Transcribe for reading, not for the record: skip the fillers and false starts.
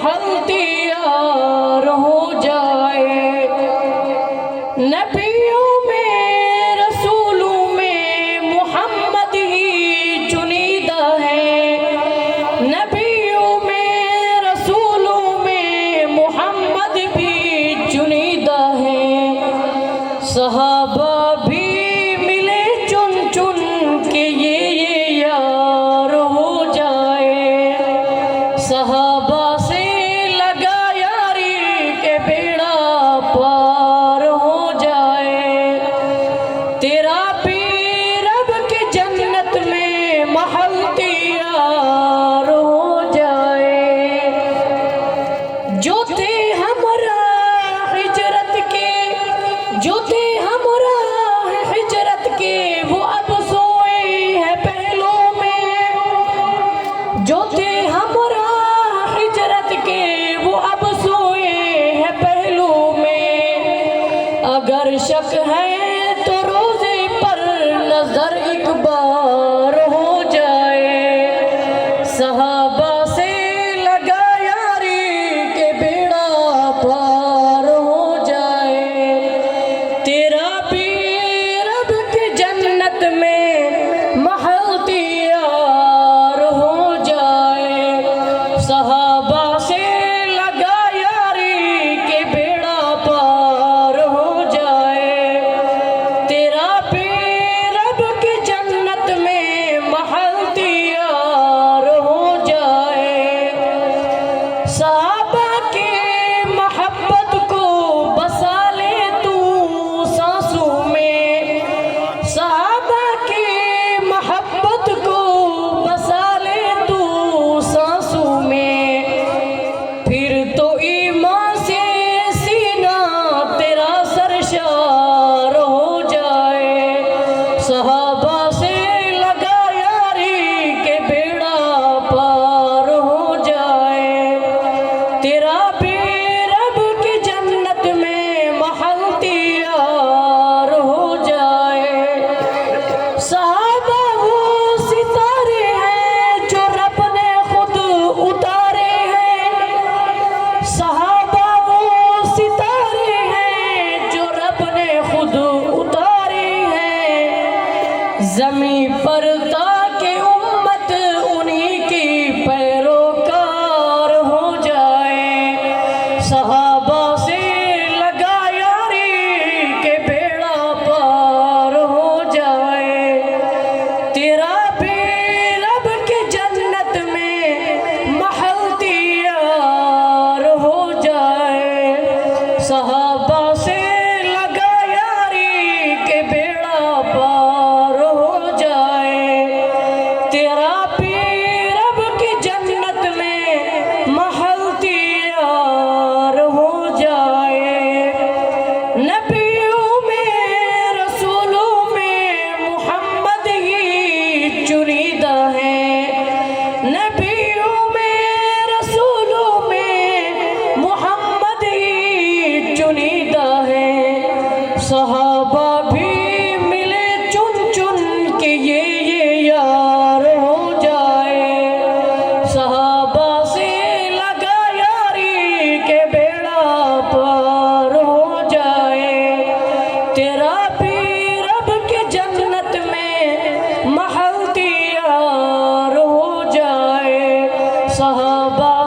महल तैयार हो जाए। नबियों में रसूलों में मोहम्मद ही चुनीदा है। नबियों में रसूलों में मोहम्मद भी चुनीदा है। सहाबा भी मिले चुन चुन के ये यार हो जाए। सहाबा से लगा यारी के बेड़ा पार हो जाए। तेरा पीर रब के जन्नत में महल तैयार हो जाए। जो थे हमरा हिजरत के, जो थे हमरा हिजरत के, वो अब सोए हैं पहलों में। जो थे हमरा हिजरत के, वो अब सोए हैं पहलों में। अगर शक है तो रोजे पर नजर एक बार हो जाए। सहाबा से लगा यारी के बेड़ा पार हो जाए। तेरा पीर रब के जन्नत में महल तैयार हो जाए। सहाबा से लगा यारी के बेड़ा पार हो जाए। तेरा पीर रब के जन्नत में महल तैयार हो जाए। सहाबा के मोहब्बत को बसा ले तू सांसों में। सहाबा के मोहब्बत को बसा ले तू सांसों में। फिर तो ईमान से सीना तेरा सरशार हो जाए। सहाबा से लगा यारी के बेड़ा पार हो जाए। तेरा पीर रब की जन्नत में महल तैयार हो जाए। सहाबा वो सितारे हैं जो रब ने खुद उतारे हैं। सहाबा वो सितारे हैं जो रब ने खुद उतारे हैं। ज़मीं पर ताकि उम्मत उन्हीं की पैरोकार हो जाए। सहाबा से लगा यारी के बेड़ा पार हो जाए। तेरा पीर रब के जन्नत में महल तैयार हो जाए। सहाबा से लगा यारी के बेड़ा पार हो जाए। तेरा पीर रब की जन्नत में महल तैयार हो जाए। नबियों में रसूलों में मोहम्मद ही चुनीदा है। नबियों में रसूलों में मोहम्मद ही चुनीदा है। सहाबा भी मिले चुन चुन के ये यार हो जाए। सहाबा से लगा यारी के बेड़ा पार हो जाए। तेरा पीर रब के जन्नत में महल तैयार हो जाए। सहाबा